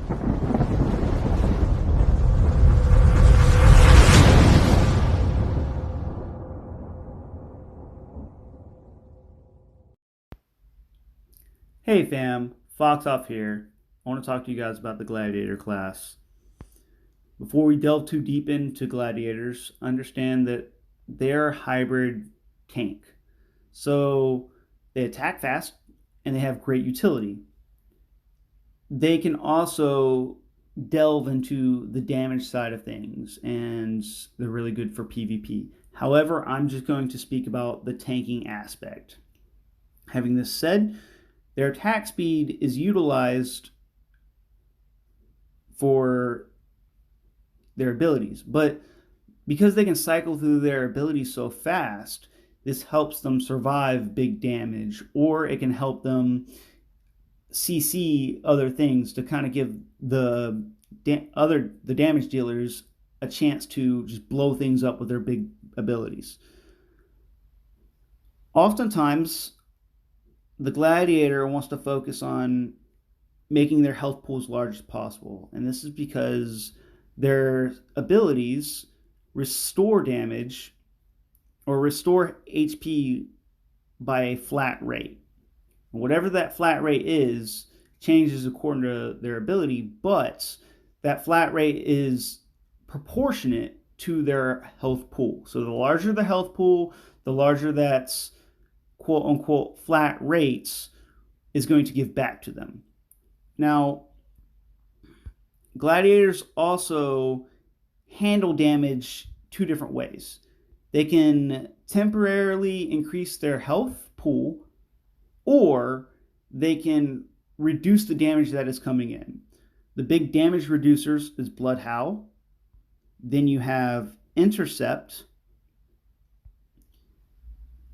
Hey fam, FoxOff here. I want to talk to you guys about the Gladiator class. Before we delve too deep into Gladiators, understand that they're a hybrid tank. So they attack fast and they have great utility. They can also delve into the damage side of things and they're really good for PvP. However, I'm just going to speak about the tanking aspect. Having this said, their attack speed is utilized for their abilities, but because they can cycle through their abilities so fast, this helps them survive big damage, or it can help them CC other things to kind of give the damage dealers a chance to just blow things up with their big abilities. Oftentimes, the Gladiator wants to focus on making their health pool as large as possible, and this is because their abilities restore damage or restore HP by a flat rate. Whatever that flat rate is changes according to their ability, but that flat rate is proportionate to their health pool. So the larger the health pool, the larger that's quote unquote flat rates is going to give back to them. Now, Gladiators also handle damage two different ways. They can temporarily increase their health pool, or they can reduce the damage that is coming in. The big damage reducers is Blood Howl. Then you have Intercept.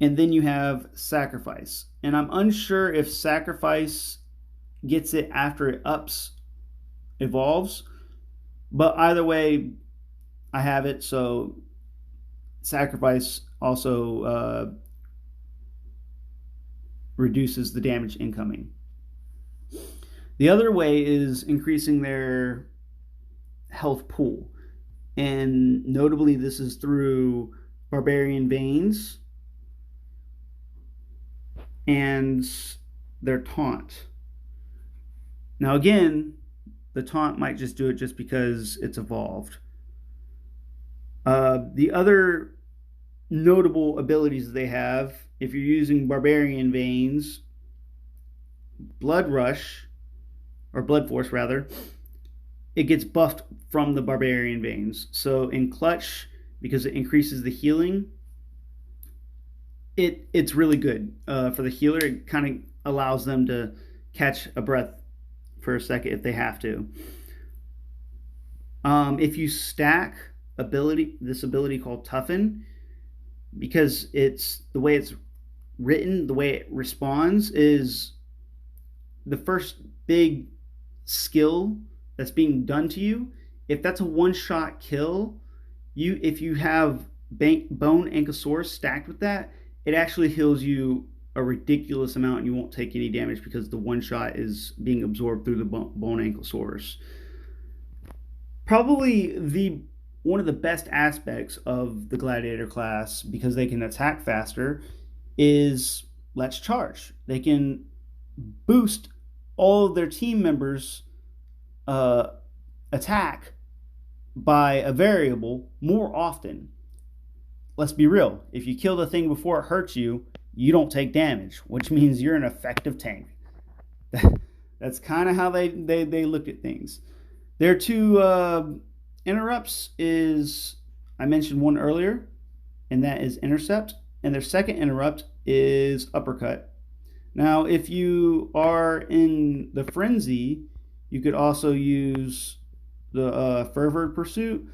And then you have Sacrifice. And I'm unsure if Sacrifice gets it after it evolves. But either way, I have it. So Sacrifice also reduces the damage incoming. The other way is increasing their health pool. And notably, this is through Barbarian Veins and their taunt. Now again, the taunt might just do it just because it's evolved. The other notable abilities they have, if you're using Barbarian Veins, Blood Rush, or Blood Force rather, it gets buffed from the Barbarian Veins. So in Clutch, because it increases the healing, it's really good for the healer. It kind of allows them to catch a breath for a second if they have to. If you stack this ability called Toughen, because it's the way it's written, the way it responds is the first big skill that's being done to you. If that's a one-shot kill, if you have Bone Ankylosaurus stacked with that, it actually heals you a ridiculous amount and you won't take any damage because the one shot is being absorbed through the Bone Ankylosaurus. Probably one of the best aspects of the Gladiator class, because they can attack faster, is Let's Charge. They can boost all of their team members' attack by a variable more often. Let's be real. If you kill the thing before it hurts you, you don't take damage, which means you're an effective tank. That's kind of how they looked at things. Their two interrupts is, I mentioned one earlier, and that is Intercept. And their second interrupt is Uppercut. Now, if you are in the Frenzy, you could also use the Fervor Pursuit.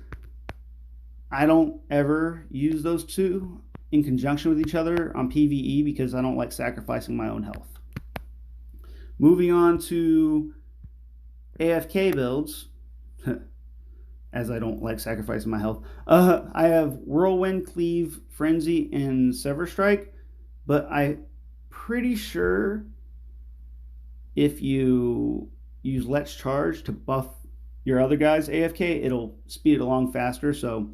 I don't ever use those two in conjunction with each other on PvE because I don't like sacrificing my own health. Moving on to AFK builds, as I don't like sacrificing my health. I have Whirlwind, Cleave, Frenzy, and Sever Strike, but I'm pretty sure if you use Let's Charge to buff your other guys AFK, it'll speed it along faster. So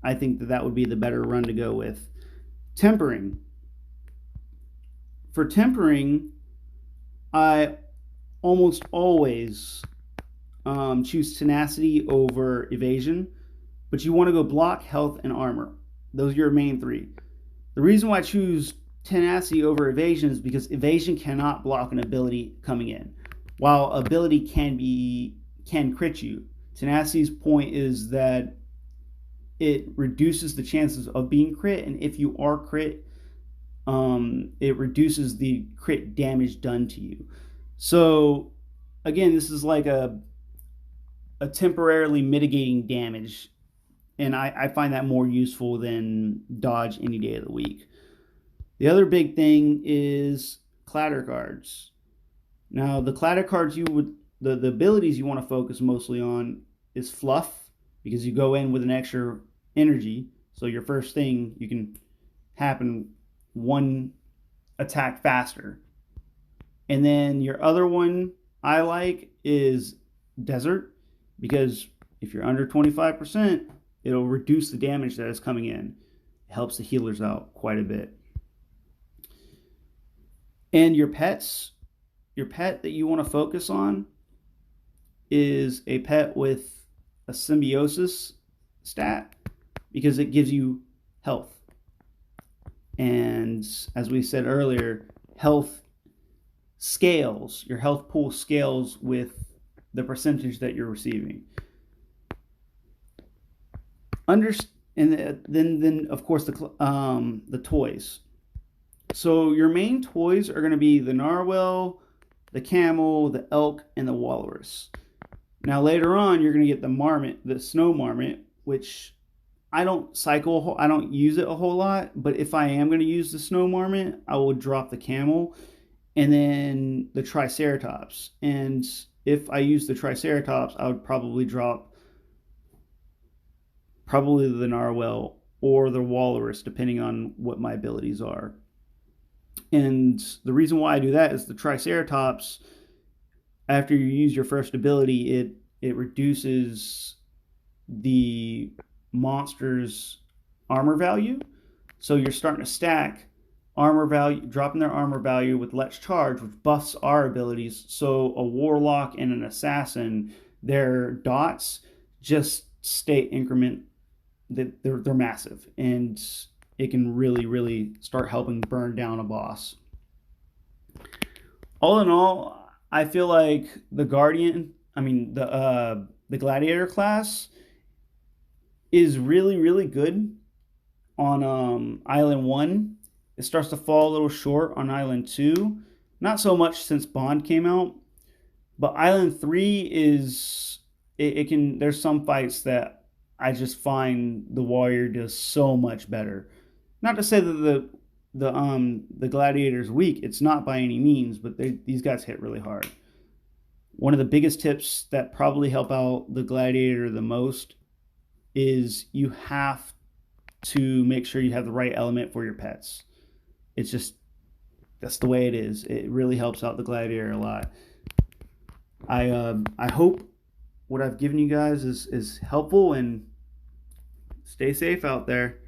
I think that would be the better run to go with. Tempering. For tempering, I almost always choose tenacity over evasion, but you want to go block, health, and armor. Those are your main three. The reason why I choose tenacity over evasion is because evasion cannot block an ability coming in, while ability can crit you. Tenacity's point is that it reduces the chances of being crit, and if you are crit, it reduces the crit damage done to you. So again, this is like a temporarily mitigating damage, and I find that more useful than dodge any day of the week. The other big thing is Clatter Cards. Now, the Clatter Cards the abilities you want to focus mostly on is Fluff, because you go in with an extra energy, so your first thing you can happen one attack faster. And then your other one I like is Desert, because if you're under 25%, it'll reduce the damage that is coming in. It helps the healers out quite a bit. And your pet that you want to focus on is a pet with a symbiosis stat, because it gives you health. And as we said earlier, health scales, your health pool scales with the percentage that you're receiving. And then of course the toys. So your main toys are going to be the narwhal, the camel, the elk, and the walrus. Now later on, you're going to get the marmot, the snow marmot, which I don't use it a whole lot. But if I am going to use the snow marmot, I will drop the camel, and then the triceratops. And if I use the triceratops, I would probably drop the narwhal or the walrus, depending on what my abilities are. And the reason why I do that is the Triceratops, after you use your first ability, it reduces the monster's armor value. So you're starting to stack armor value, dropping their armor value with Let's Charge, which buffs our abilities. So a warlock and an assassin, their dots just stay increment. They're massive, and it can really start helping burn down a boss. All in all, I feel like the Gladiator class is really good on Island 1. It starts to fall a little short on Island 2. Not so much since Bond came out, but Island 3 is there's some fights that I just find the warrior does so much better. Not to say that the Gladiator's weak. It's not by any means, but these guys hit really hard. One of the biggest tips that probably help out the Gladiator the most is you have to make sure you have the right element for your pets. It's just, that's the way it is. It really helps out the Gladiator a lot. I hope what I've given you guys is helpful, and stay safe out there.